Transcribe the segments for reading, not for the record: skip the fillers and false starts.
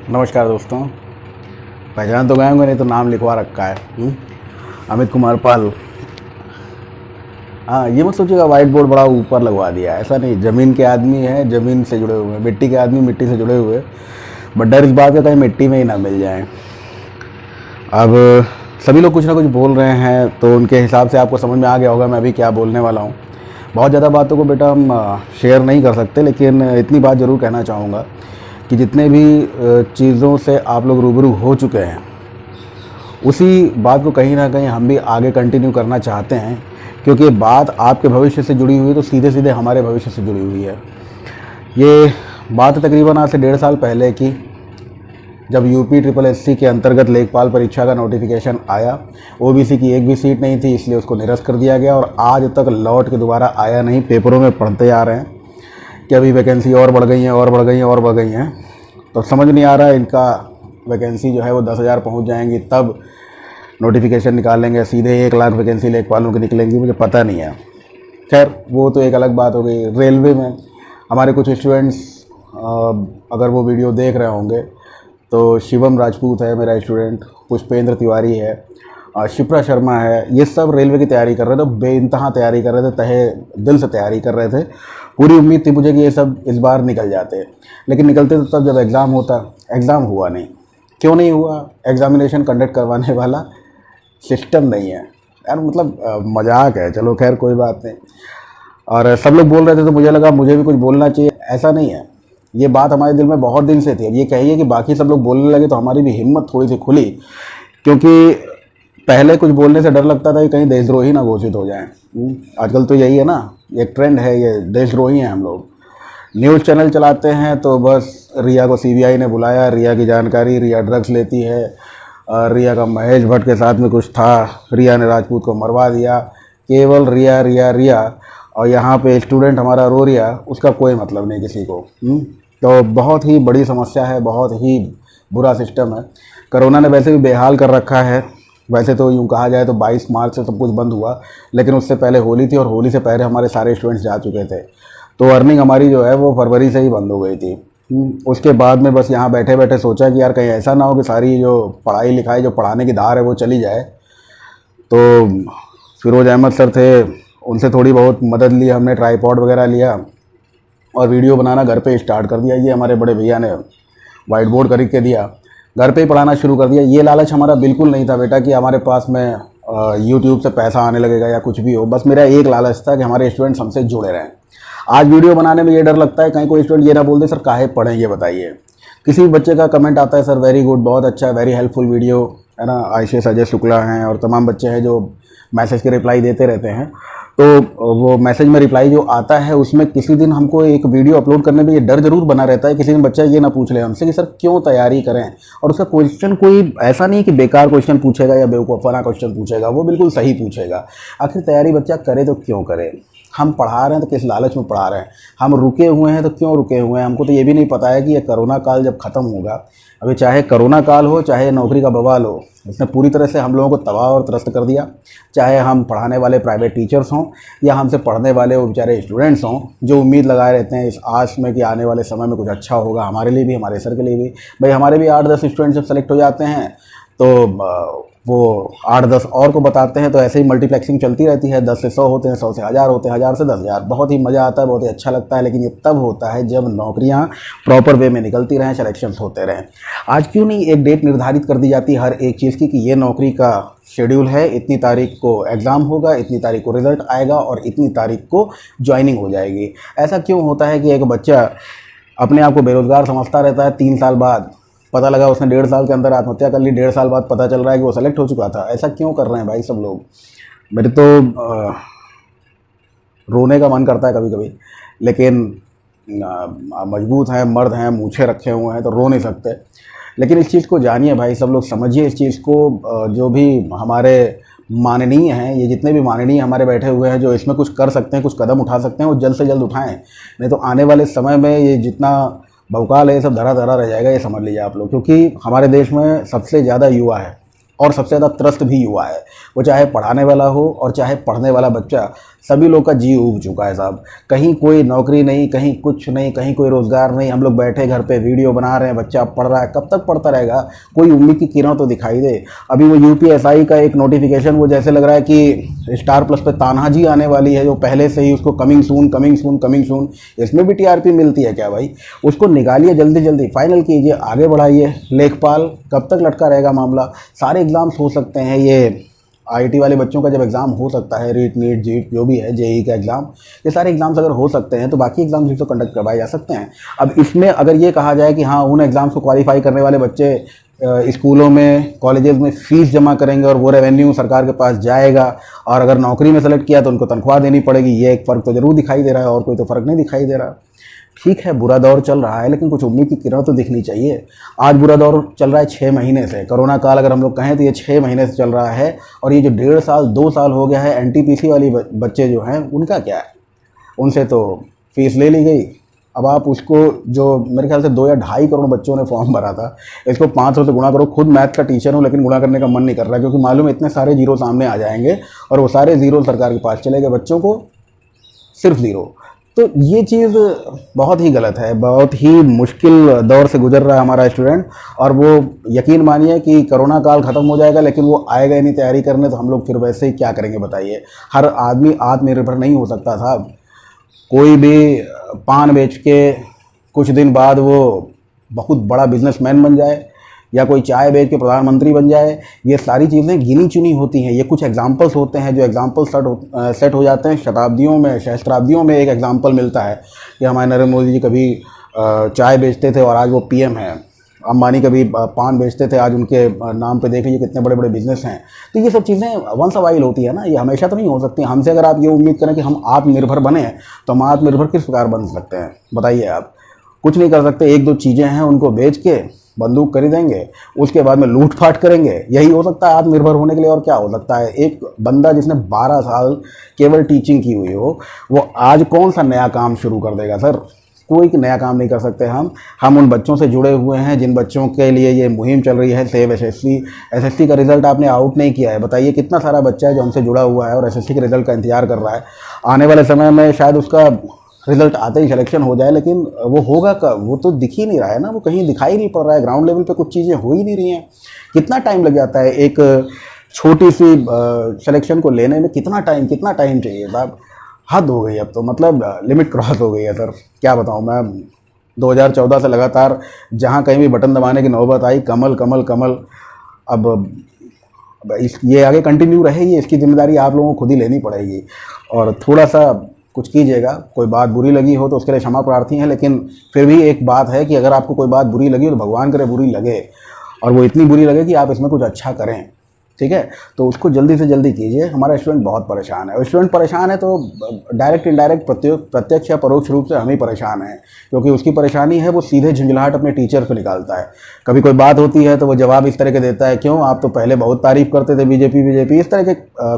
नमस्कार दोस्तों। पहचान तो गए होंगे, नहीं तो नाम लिखवा रखा है। अमित कुमार पाल। हाँ, ये मत सोचिएगा वाइट बोर्ड बड़ा ऊपर लगवा दिया, ऐसा नहीं। ज़मीन के आदमी हैं, ज़मीन से जुड़े हुए हैं। मिट्टी के आदमी मिट्टी से जुड़े हुए। बट डर इस बात का कहीं मिट्टी में ही ना मिल जाए। अब सभी लोग कुछ ना कुछ बोल रहे हैं, तो उनके हिसाब से आपको समझ में आ गया होगा मैं अभी क्या बोलने वाला हूँ। बहुत ज़्यादा बातों को बेटा हम शेयर नहीं कर सकते, लेकिन इतनी बात ज़रूर कहना चाहूँगा कि जितने भी चीज़ों से आप लोग रूबरू हो चुके हैं, उसी बात को कहीं ना कहीं हम भी आगे कंटिन्यू करना चाहते हैं, क्योंकि बात आपके भविष्य से जुड़ी हुई है, तो सीधे सीधे हमारे भविष्य से जुड़ी हुई है। ये बात तकरीबन आज से 1.5 साल पहले की, जब यूपी SSSC के अंतर्गत लेखपाल परीक्षा का नोटिफिकेशन आया। ओबीसी की एक भी सीट नहीं थी, इसलिए उसको निरस्त कर दिया गया और आज तक लौट के दोबारा आया नहीं। पेपरों में पढ़ते आ रहे हैं कि अभी वैकेंसी और बढ़ गई हैं और बढ़ गई हैं और बढ़ गई हैं। तो समझ नहीं आ रहा है, इनका वैकेंसी जो है वो 10,000 पहुंच जाएंगी तब नोटिफिकेशन निकालेंगे, सीधे 1 लाख वैकेंसी लेखपालों की निकलेंगी, मुझे पता नहीं है। खैर, वो तो एक अलग बात हो गई। रेलवे में हमारे कुछ स्टूडेंट्स, अगर वो वीडियो देख रहे होंगे, तो शिवम राजपूत है मेरा स्टूडेंट, पुष्पेंद्र तिवारी है, शिप्रा शर्मा है, ये सब रेलवे की तैयारी कर रहे थे। बेइंतहा तैयारी कर रहे थे, तहे दिल से तैयारी कर रहे थे। पूरी उम्मीद थी मुझे कि ये सब इस बार निकल जाते, लेकिन निकलते तो तब जब एग्ज़ाम होता। एग्ज़ाम हुआ नहीं। क्यों नहीं हुआ? एग्ज़ामिनेशन कंडक्ट करवाने वाला सिस्टम नहीं है यार। मतलब मजाक है। चलो खैर, कोई बात नहीं। और सब लोग बोल रहे थे तो मुझे लगा मुझे भी कुछ बोलना चाहिए। ऐसा नहीं है, ये बात हमारे दिल में बहुत दिन से थी। अब ये कहिए कि बाकी सब लोग बोलने लगे तो हमारी भी हिम्मत थोड़ी सी खुली, क्योंकि पहले कुछ बोलने से डर लगता था कि कहीं देशद्रोही ना घोषित हो जाए। आजकल तो यही है ना, एक ट्रेंड है, ये देशद्रोही हैं हम लोग। न्यूज़ चैनल चलाते हैं तो बस रिया को सीबीआई ने बुलाया, रिया की जानकारी, रिया ड्रग्स लेती है, रिया का महेश भट्ट के साथ में कुछ था, रिया ने राजपूत को मरवा दिया। केवल रिया रिया रिया, और यहाँ पे स्टूडेंट हमारा रो रिया, उसका कोई मतलब नहीं किसी को। तो बहुत ही बड़ी समस्या है, बहुत ही बुरा सिस्टम है। कोरोना ने वैसे भी बेहाल कर रखा है। वैसे तो यूँ कहा जाए तो 22 मार्च से सब कुछ बंद हुआ, लेकिन उससे पहले होली थी और होली से पहले हमारे सारे स्टूडेंट्स जा चुके थे। तो अर्निंग हमारी जो है वो फरवरी से ही बंद हो गई थी। उसके बाद में बस यहाँ बैठे बैठे सोचा कि यार कहीं ऐसा ना हो कि सारी जो पढ़ाई लिखाई, जो पढ़ाने की धार है, वो चली जाए। तो फिरोज़ अहमद सर थे, उनसे थोड़ी बहुत मदद ली हमने, ट्राईपॉड वगैरह लिया और वीडियो बनाना घर पे स्टार्ट कर दिया। ये हमारे बड़े भैया ने वाइट बोर्ड खरीद के दिया, घर पे ही पढ़ाना शुरू कर दिया। ये लालच हमारा बिल्कुल नहीं था बेटा कि हमारे पास में यूट्यूब से पैसा आने लगेगा या कुछ भी हो। बस मेरा एक लालच था कि हमारे स्टूडेंट्स हमसे जुड़े रहें। आज वीडियो बनाने में ये डर लगता है कहीं कोई स्टूडेंट ये ना बोल दे सर काहे पढ़ें, ये बताइए। किसी भी बच्चे का कमेंट आता है सर वेरी गुड, बहुत अच्छा, वेरी हेल्पफुल वीडियो, है ना। आयशे अजय शुक्ला हैं और तमाम बच्चे हैं जो मैसेज के रिप्लाई देते रहते हैं। तो वो मैसेज में रिप्लाई जो आता है, उसमें किसी दिन हमको एक वीडियो अपलोड करने में ये डर जरूर बना रहता है, किसी दिन बच्चा ये ना पूछ ले हमसे कि सर क्यों तैयारी करें। और उसका क्वेश्चन कोई ऐसा नहीं कि बेकार क्वेश्चन पूछेगा या बेवकूफ़ाना क्वेश्चन पूछेगा, वो बिल्कुल सही पूछेगा। आखिर तैयारी बच्चा करे तो क्यों करे? हम पढ़ा रहे हैं तो किस लालच में पढ़ा रहे हैं? हम रुके हुए हैं तो क्यों रुके हुए हैं? हमको तो ये भी नहीं पता है कि ये कोरोना काल जब ख़त्म होगा, अभी चाहे कोरोना काल हो, चाहे नौकरी का बवाल हो, इसने पूरी तरह से हम लोगों को तबाह और त्रस्त कर दिया। चाहे हम पढ़ाने वाले प्राइवेट टीचर्स हों या हमसे पढ़ने वाले वो बेचारे स्टूडेंट्स हों, जो उम्मीद लगाए रहते हैं इस आस में कि आने वाले समय में कुछ अच्छा होगा हमारे लिए भी, हमारे सर के लिए भी। भाई हमारे भी 8-10 स्टूडेंट जब सेलेक्ट हो जाते हैं तो वो 8-10 और को बताते हैं, तो ऐसे ही मल्टीप्लेक्सिंग चलती रहती है। 10 से 100 होते हैं, 100 से 1000 होते हैं, 1000 से 10,000। बहुत ही मज़ा आता है, बहुत ही अच्छा लगता है, लेकिन ये तब होता है जब नौकरियां प्रॉपर वे में निकलती रहें, सिलेक्शंस होते रहें। आज क्यों नहीं एक डेट निर्धारित कर दी जाती हर एक चीज़ की कि ये नौकरी का शेड्यूल है, इतनी तारीख को एग्ज़ाम होगा, इतनी तारीख को रिजल्ट आएगा और इतनी तारीख को ज्वाइनिंग हो जाएगी। ऐसा क्यों होता है कि एक बच्चा अपने आप को बेरोज़गार समझता रहता है, 3 साल बाद पता लगा उसने 1.5 साल के अंदर आत्महत्या कर ली, 1.5 साल बाद पता चल रहा है कि वो सेलेक्ट हो चुका था। ऐसा क्यों कर रहे हैं भाई सब लोग? मेरे तो रोने का मन करता है कभी कभी, लेकिन मजबूत हैं, मर्द हैं, मूछें रखे हुए हैं तो रो नहीं सकते। लेकिन इस चीज़ को जानिए भाई, सब लोग समझिए इस चीज़ को। जो भी हमारे माननीय हैं, ये जितने भी माननीय हमारे बैठे हुए हैं जो इसमें कुछ कर सकते हैं, कुछ कदम उठा सकते हैं, वो जल्द से जल्द उठाएं। नहीं तो आने वाले समय में ये जितना भौकाल है ये सब धरा धरा रह जाएगा, ये समझ लीजिए आप लोग। क्योंकि हमारे देश में सबसे ज़्यादा युवा है और सबसे ज़्यादा त्रस्त भी युवा है। वो चाहे पढ़ाने वाला हो और चाहे पढ़ने वाला बच्चा, सभी लोग का जी उब चुका है साहब। कहीं कोई नौकरी नहीं, कहीं कुछ नहीं, कहीं कोई रोज़गार नहीं। हम लोग बैठे घर पे वीडियो बना रहे हैं, बच्चा पढ़ रहा है, कब तक पढ़ता रहेगा? कोई उम्मीद की किरण तो दिखाई दे। अभी वो यूपीएसआई का एक नोटिफिकेशन, वो जैसे लग रहा है कि स्टार प्लस पे तान्हाजी आने वाली है, जो पहले से ही उसको coming soon coming soon coming soon, इसमें भी टीआरपी मिलती है क्या भाई? उसको निकालिए, जल्दी जल्दी फाइनल कीजिए, आगे बढ़ाइए। लेखपाल कब तक लटका रहेगा मामला? सारे एग्ज़ाम्स हो सकते हैं, ये आईटी वाले बच्चों का जब एग्ज़ाम हो सकता है, रीट नीट जीट जो भी है, जेई का एग्ज़ाम, ये सारे एग्ज़ाम्स अगर हो सकते हैं तो बाकी एग्ज़ाम्स भी तो कंडक्ट करवाए जा सकते हैं। अब इसमें अगर ये कहा जाए कि हाँ, उन एग्ज़ाम्स को क्वालिफाई करने वाले बच्चे स्कूलों में, कॉलेजेस में फ़ीस जमा करेंगे और वो रेवेन्यू सरकार के पास जाएगा, और अगर नौकरी में सेलेक्ट किया तो उनको तनख्वाह देनी पड़ेगी, ये एक फ़र्क तो ज़रूर दिखाई दे रहा है, और कोई तो फ़र्क नहीं दिखाई दे रहा। ठीक है, बुरा दौर चल रहा है, लेकिन कुछ उम्मीद की किरण तो दिखनी चाहिए। आज बुरा दौर चल रहा है 6 महीने से, कोरोना काल अगर हम लोग कहें तो ये 6 महीने से चल रहा है, और ये जो 1.5 साल 2 साल हो गया है, एनटीपीसी वाली बच्चे जो हैं उनका क्या है? उनसे तो फीस ले ली गई। अब आप उसको, जो मेरे ख्याल से 2 या 2.5 करोड़ बच्चों ने फॉर्म भरा था, इसको 500 से गुणा करो। खुद मैथ का टीचर हूँ, लेकिन गुणा करने का मन नहीं कर रहा, क्योंकि मालूम है इतने सारे जीरो सामने आ जाएंगे, और वो सारे जीरो सरकार के पास चले गए, बच्चों को सिर्फ जीरो। तो ये चीज़ बहुत ही गलत है, बहुत ही मुश्किल दौर से गुजर रहा है हमारा स्टूडेंट। और वो यकीन मानिए कि कोरोना काल ख़त्म हो जाएगा, लेकिन वो आएगा ही नहीं तैयारी करने, तो हम लोग फिर वैसे ही क्या करेंगे बताइए? हर आदमी आत्मनिर्भर नहीं हो सकता साहब। कोई भी पान बेच के कुछ दिन बाद वो बहुत बड़ा बिजनेसमैन बन जाए, या कोई चाय बेच के प्रधानमंत्री बन जाए, ये सारी चीज़ें गिनी चुनी होती हैं। ये कुछ एग्जाम्पल्स होते हैं, जो एग्जाम्पल सेट हो जाते हैं शताब्दियों में, सहस्त्राब्दियों में एक एग्जाम्पल मिलता है कि हमारे नरेंद्र मोदी जी कभी चाय बेचते थे और आज वो पीएम हैं। अंबानी कभी पान बेचते थे, आज उनके नाम पे देख लीजिए कितने बड़े बड़े बिजनेस हैं। तो ये सब चीज़ें वंस अ वाइल होती है ना, ये हमेशा तो नहीं हो सकती। हमसे अगर आप ये उम्मीद करें कि हम आत्मनिर्भर बने, तो हम आत्मनिर्भर किस प्रकार बन सकते हैं बताइए? आप कुछ नहीं कर सकते। 1-2 चीज़ें हैं, उनको बेच के बंदूक खरीदेंगे, उसके बाद में लूटपाट करेंगे, यही हो सकता है आत्मनिर्भर होने के लिए। और क्या हो सकता है? एक बंदा जिसने 12 साल केवल टीचिंग की हुई हो, वो आज कौन सा नया काम शुरू कर देगा सर? कोई नया काम नहीं कर सकते हम उन बच्चों से जुड़े हुए हैं जिन बच्चों के लिए ये मुहिम चल रही है, सेव एसएससी। एसएससी का रिजल्ट आपने आउट नहीं किया है, बताइए कितना सारा बच्चा है जो हमसे जुड़ा हुआ है और एसएससी के रिजल्ट का इंतजार कर रहा है। आने वाले समय में शायद उसका रिजल्ट आते ही सिलेक्शन हो जाए, लेकिन वो होगा कब? वो तो दिख ही नहीं रहा है ना, वो कहीं दिखाई नहीं पड़ रहा है। ग्राउंड लेवल पे कुछ चीज़ें हो ही नहीं रही हैं। कितना टाइम लग जाता है एक छोटी सी सिलेक्शन को लेने में? कितना टाइम चाहिए साहब? हद हो गई अब तो, मतलब लिमिट क्रॉस हो गई है सर। क्या बताऊँ मैं, 2014 से लगातार जहाँ कहीं भी बटन दबाने की नौबत आई, कमल कमल कमल। अब ये आगे कंटिन्यू रहेगी, इसकी जिम्मेदारी आप लोगों को खुद ही लेनी पड़ेगी। और थोड़ा सा कुछ कीजिएगा। कोई बात बुरी लगी हो तो उसके लिए क्षमा प्रार्थी हैं, लेकिन फिर भी एक बात है कि अगर आपको कोई बात बुरी लगी हो तो भगवान करे बुरी लगे, और वो इतनी बुरी लगे कि आप इसमें कुछ अच्छा करें, ठीक है? तो उसको जल्दी से जल्दी कीजिए। हमारा स्टूडेंट बहुत परेशान है, स्टूडेंट परेशान है तो डायरेक्ट इनडायरेक्ट प्रत्यक्ष या परोक्ष रूप से हम ही परेशान हैं, क्योंकि उसकी परेशानी है वो सीधे झुंझलाहट अपने टीचर पे निकालता है। कभी कोई बात होती है तो वो जवाब इस तरह के देता है, क्यों आप तो पहले बहुत तारीफ़ करते थे बीजेपी। इस तरह के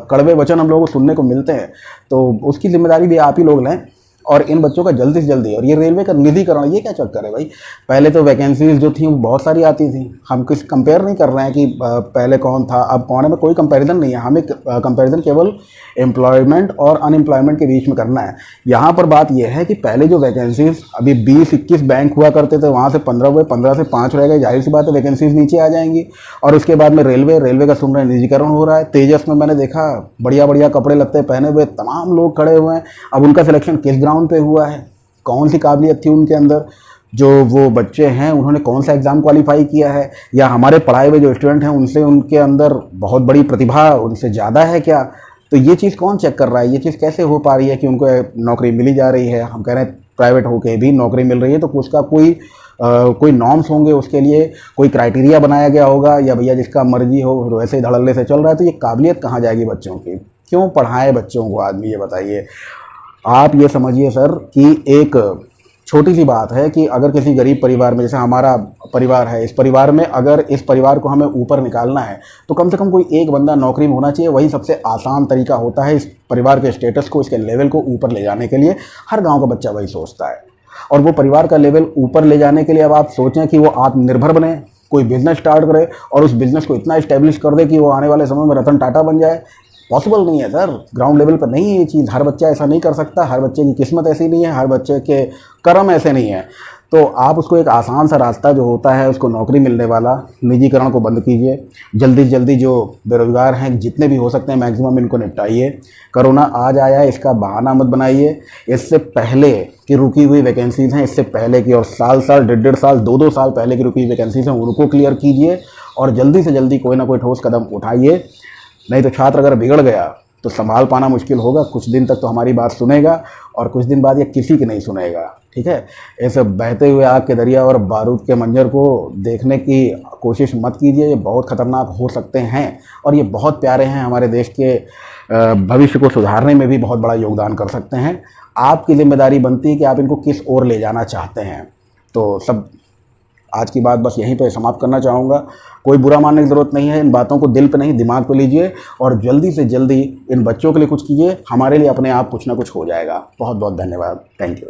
कड़वे वचन हम लोगों को सुनने को मिलते हैं। तो उसकी जिम्मेदारी भी आप ही लोग लें, और इन बच्चों का जल्दी से जल्दी। और ये रेलवे का निधिकरण, ये क्या चक्कर है भाई? पहले तो वैकेंसीज जो थी वो बहुत सारी आती थी। हम कुछ कंपेयर नहीं कर रहे हैं कि पहले कौन था अब कौन है, में कोई कंपैरिजन नहीं है। हमें कंपैरिजन केवल एम्प्लॉयमेंट और अनएम्प्लॉयमेंट के बीच में करना है। यहाँ पर बात यह है कि पहले जो वैकेंसीज, अभी 20-21 बैंक हुआ करते थे, वहाँ से 15 हुए, 15 से 5 रह गए, जाहिर सी बात है वैकेंसीज नीचे आ जाएंगी। और उसके बाद में रेलवे का सुन रहे हैं निजीकरण हो रहा है। तेजस में मैंने देखा बढ़िया कपड़े लत्ते पहने हुए तमाम लोग खड़े हुए हैं। अब उनका सिलेक्शन किस ग्राउंड पे हुआ है? कौन सी काबिलियत थी उनके अंदर? जो वो बच्चे हैं उन्होंने कौन सा एग्ज़ाम क्वालिफाई किया है? या हमारे पढ़ाए हुए जो स्टूडेंट हैं उनसे उनके अंदर बहुत बड़ी प्रतिभा उनसे ज़्यादा है क्या? तो ये चीज़ कौन चेक कर रहा है? ये चीज़ कैसे हो पा रही है कि उनको नौकरी मिली जा रही है? हम कह रहे हैं प्राइवेट होके भी नौकरी मिल रही है, तो उसका कोई नॉर्म्स होंगे, उसके लिए कोई क्राइटेरिया बनाया गया होगा, या भैया जिसका मर्जी हो वैसे ही धड़ल्ले से चल रहा है? तो ये काबिलियत कहाँ जाएगी बच्चों की? क्यों पढ़ाएं बच्चों को आदमी? ये बताइए। आप ये समझिए सर कि एक छोटी सी बात है कि अगर किसी गरीब परिवार में, जैसे हमारा परिवार है, इस परिवार में अगर इस परिवार को हमें ऊपर निकालना है तो कम से कम कोई एक बंदा नौकरी में होना चाहिए। वही सबसे आसान तरीका होता है इस परिवार के स्टेटस को, इसके लेवल को ऊपर ले जाने के लिए। हर गांव का बच्चा वही सोचता है। और वो परिवार का लेवल ऊपर ले जाने के लिए अब आप सोचें कि वो आत्मनिर्भर बने, कोई बिजनेस स्टार्ट करे और उस बिजनेस को इतना इस्टेब्लिश कर दे कि वो आने वाले समय में रतन टाटा बन जाए। पॉसिबल नहीं है सर, ग्राउंड लेवल पर नहीं है ये चीज़। हर बच्चा ऐसा नहीं कर सकता, हर बच्चे की किस्मत ऐसी नहीं है, हर बच्चे के कर्म ऐसे नहीं है। तो आप उसको एक आसान सा रास्ता जो होता है उसको नौकरी मिलने वाला, निजीकरण को बंद कीजिए। जल्दी से जल्दी जो बेरोज़गार हैं जितने भी हो सकते हैं मैक्सिमम इनको निपटाइए। कोरोना आज आया है इसका बहाना मत बनाइए। इससे पहले की रुकी हुई वैकेंसीज़ हैं, इससे पहले की और साल साल 1.5 साल 2-2 साल पहले की रुकी हुई वैकेंसीज़ हैं उनको क्लियर कीजिए और जल्दी से जल्दी कोई ना कोई ठोस कदम उठाइए। नहीं तो छात्र अगर बिगड़ गया तो संभाल पाना मुश्किल होगा। कुछ दिन तक तो हमारी बात सुनेगा और कुछ दिन बाद ये किसी की नहीं सुनेगा। ठीक है, ऐसे बहते हुए आग के दरिया और बारूद के मंजर को देखने की कोशिश मत कीजिए, ये बहुत ख़तरनाक हो सकते हैं और ये बहुत प्यारे हैं, हमारे देश के भविष्य को सुधारने में भी बहुत बड़ा योगदान कर सकते हैं। आपकी जिम्मेदारी बनती है कि आप इनको किस ओर ले जाना चाहते हैं। तो सब आज की बात बस यहीं पे समाप्त करना चाहूँगा। कोई बुरा मानने की ज़रूरत नहीं है, इन बातों को दिल पे नहीं दिमाग पे लीजिए और जल्दी से जल्दी इन बच्चों के लिए कुछ कीजिए। हमारे लिए अपने आप कुछ ना कुछ हो जाएगा। बहुत बहुत धन्यवाद, थैंक यू।